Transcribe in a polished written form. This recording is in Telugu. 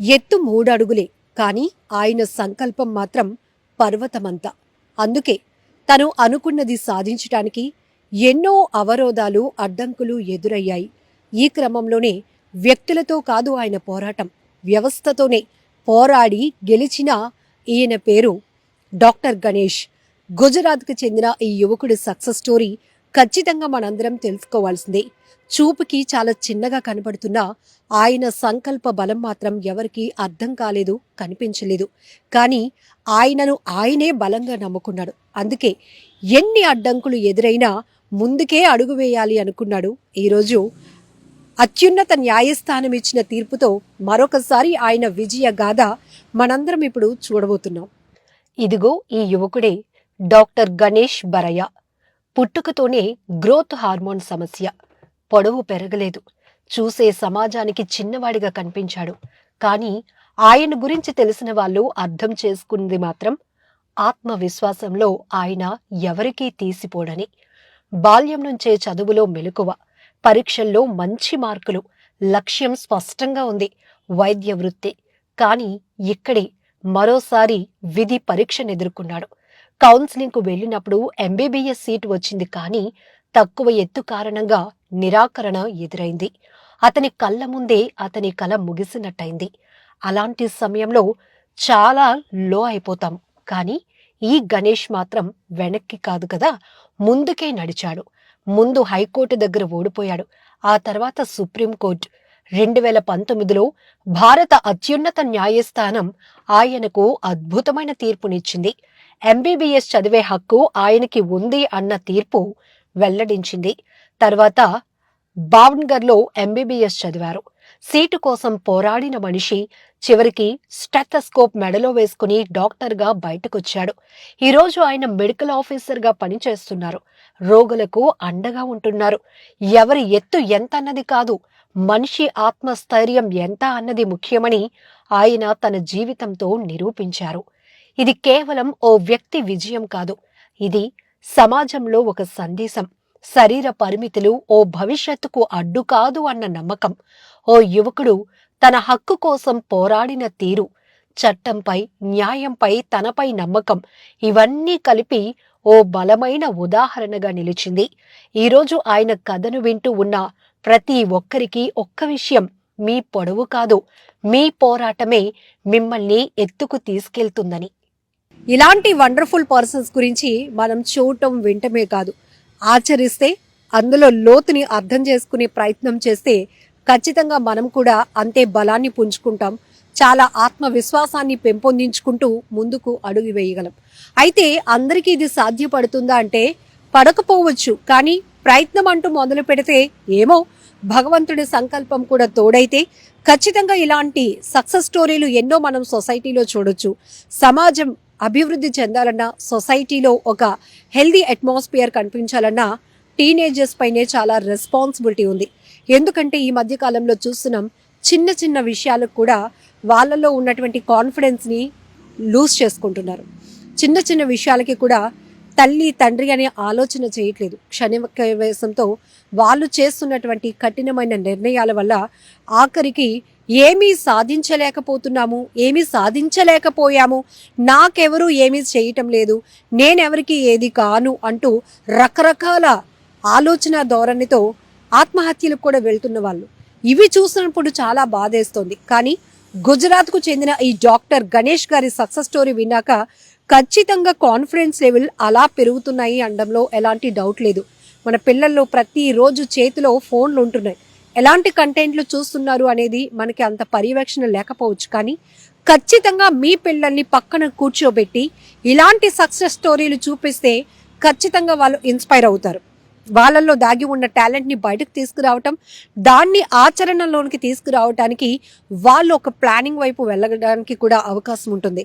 ఎత్తు 3 అడుగులే కాని ఆయన సంకల్పం మాత్రం పర్వతమంత. అందుకే తను అనుకున్నది సాధించటానికి ఎన్నో అవరోధాలు, అడ్డంకులు ఎదురయ్యాయి. ఈ క్రమంలోనే వ్యక్తులతో కాదు ఆయన పోరాటం, వ్యవస్థతోనే పోరాడి గెలిచిన ఈయన పేరు డాక్టర్ గణేష్. గుజరాత్కు చెందిన ఈ యువకుడి సక్సెస్ స్టోరీ ఖచ్చితంగా మనందరం తెలుసుకోవాల్సిందే. చూపుకి చాలా చిన్నగా కనబడుతున్న ఆయన సంకల్ప బలం మాత్రం ఎవరికీ అర్థం కాలేదు, కనిపించలేదు. కానీ ఆయనను ఆయనే బలంగా నమ్ముకున్నాడు. అందుకే ఎన్ని అడ్డంకులు ఎదురైనా ముందుకే అడుగు వేయాలి అనుకున్నాడు. ఈరోజు అత్యున్నత న్యాయస్థానం ఇచ్చిన తీర్పుతో మరొకసారి ఆయన విజయ గాథ మనందరం ఇప్పుడు చూడబోతున్నాం. ఇదిగో ఈ యువకుడే డాక్టర్ గణేష్ బరయ్య. పుట్టుకతోనే గ్రోత్ హార్మోన్ సమస్య. పొడవు పెరగలేదు. చూసే సమాజానికి చిన్నవాడిగా కనిపించాడు. కానీ ఆయన గురించి తెలిసిన వాళ్ళు అర్థం చేసుకున్నది మాత్రం ఆత్మవిశ్వాసంలో ఆయన ఎవరికీ తీసిపోడని. బాల్యం నుంచే చదువులో మెలకువ, పరీక్షల్లో మంచి మార్కులు, లక్ష్యం స్పష్టంగా ఉంది, వైద్య వృత్తి. కానీ ఇక్కడే మరోసారి విధి పరీక్షను ఎదుర్కొన్నాడు. కౌన్సిలింగ్కు వెళ్ళినప్పుడు ఎంబీబీఎస్ సీటు వచ్చింది. కానీ తక్కువ ఎత్తు కారణంగా నిరాకరణ ఎదురైంది. అతని కళ్ళ ముందే అతని కల ముగిసినట్టయింది. అలాంటి సమయంలో చాలా లో అయిపోతాం. కానీ ఈ గణేష్ మాత్రం వెనక్కి కాదు కదా, ముందుకే నడిచాడు. ముందు హైకోర్టు దగ్గర ఓడిపోయాడు. ఆ తర్వాత సుప్రీంకోర్టు. 2019లో భారత అత్యున్నత న్యాయస్థానం ఆయనకు అద్భుతమైన తీర్పునిచ్చింది. ఎంబీబీఎస్ చదివే హక్కు ఆయనకి ఉంది అన్న తీర్పు వెల్లడించింది. తర్వాత భావన్గర్లో ఎంబీబీఎస్ చదివారు. సీటు కోసం పోరాడిన మనిషి చివరికి స్టెథోస్కోప్ మెడలో వేసుకుని డాక్టర్గా బయటకొచ్చాడు. ఈరోజు ఆయన మెడికల్ ఆఫీసర్గా పనిచేస్తున్నారు. రోగులకు అండగా ఉంటున్నారు. ఎవరి ఎత్తు ఎంత అన్నది కాదు, మనిషి ఆత్మస్థైర్యం ఎంత అన్నది ముఖ్యమని ఆయన తన జీవితంతో నిరూపించారు. ఇది కేవలం ఓ వ్యక్తి విజయం కాదు, ఇది సమాజంలో ఒక సందేశం. శరీర పరిమితులు ఓ భవిష్యత్తుకు అడ్డు కాదు అన్న నమ్మకం. ఓ యువకుడు తన హక్కు కోసం పోరాడిన తీరు, చట్టంపై, న్యాయంపై తనపై నమ్మకం, ఇవన్నీ కలిపి ఓ బలమైన ఉదాహరణగా నిలిచింది. ఈరోజు ఆయన కథను వింటూ ఉన్న ప్రతి ఒక్కరికి ఒక్క విషయం: మీ పొడవు కాదు, మీ పోరాటమే మిమ్మల్ని ఎత్తుకు తీసుకెళ్తుందని. ఇలాంటి వండర్ఫుల్ పర్సన్స్ గురించి మనం చూడటం, వింటమే కాదు, ఆచరిస్తే, అందులో లోతుని అర్థం చేసుకునే ప్రయత్నం చేస్తే ఖచ్చితంగా మనం కూడా అంతే బలాన్ని పుంజుకుంటాం. చాలా ఆత్మవిశ్వాసాన్ని పెంపొందించుకుంటూ ముందుకు అడుగు వేయగలం. అయితే అందరికీ ఇది సాధ్యపడుతుందా అంటే పడకపోవచ్చు. కానీ ప్రయత్నం అంటూ మొదలు పెడితే ఏమో భగవంతుడి సంకల్పం కూడా తోడైతే ఖచ్చితంగా ఇలాంటి సక్సెస్ స్టోరీలు ఎన్నో మనం సొసైటీలో చూడొచ్చు. సమాజం అభివృద్ధి చెందాలన్నా, సొసైటీలో ఒక హెల్దీ అట్మాస్ఫియర్ కనిపించాలన్నా టీనేజర్స్ పైనే చాలా రెస్పాన్సిబిలిటీ ఉంది. ఎందుకంటే ఈ మధ్య కాలంలో చూస్తున్నాం, చిన్న చిన్న విషయాలకు కూడా వాళ్ళలో ఉన్నటువంటి కాన్ఫిడెన్స్ని లూజ్ చేసుకుంటున్నారు. చిన్న చిన్న విషయాలకి కూడా తల్లి, తండ్రి అనే ఆలోచన చేయట్లేదు. క్షణికవేశంతో వాళ్ళు చేస్తున్నటువంటి కఠినమైన నిర్ణయాల వల్ల ఆఖరికి ఏమీ సాధించలేకపోతున్నాము, ఏమీ సాధించలేకపోయాము, నాకెవరూ ఏమీ చేయటం లేదు, నేనెవరికి ఏది కాను అంటూ రకరకాల ఆలోచన ధోరణితో ఆత్మహత్యలకు కూడా వెళ్తున్న వాళ్ళు. ఇవి చూసినప్పుడు చాలా బాధేస్తోంది. కానీ గుజరాత్కు చెందిన ఈ డాక్టర్ గణేష్ గారి సక్సెస్ స్టోరీ విన్నాక ఖచ్చితంగా కాన్ఫిడెన్స్ లెవెల్ అలా పెరుగుతున్నాయి అనడంలో ఎలాంటి డౌట్ లేదు. మన పిల్లల్లో ప్రతిరోజు చేతిలో ఫోన్లు ఉంటున్నాయి. ఎలాంటి కంటెంట్లు చూస్తున్నారు అనేది మనకి అంత పర్యవేక్షణ లేకపోవచ్చు. కానీ ఖచ్చితంగా మీ పిల్లల్ని పక్కన కూర్చోబెట్టి ఇలాంటి సక్సెస్ స్టోరీలు చూపిస్తే ఖచ్చితంగా వాళ్ళు ఇన్స్పైర్ అవుతారు. వాళ్ళల్లో దాగి ఉన్న టాలెంట్ని బయటకు తీసుకురావటం, దాన్ని ఆచరణలోనికి తీసుకురావటానికి వాళ్ళు ఒక ప్లానింగ్ వైపు వెళ్ళడానికి కూడా అవకాశం ఉంటుంది.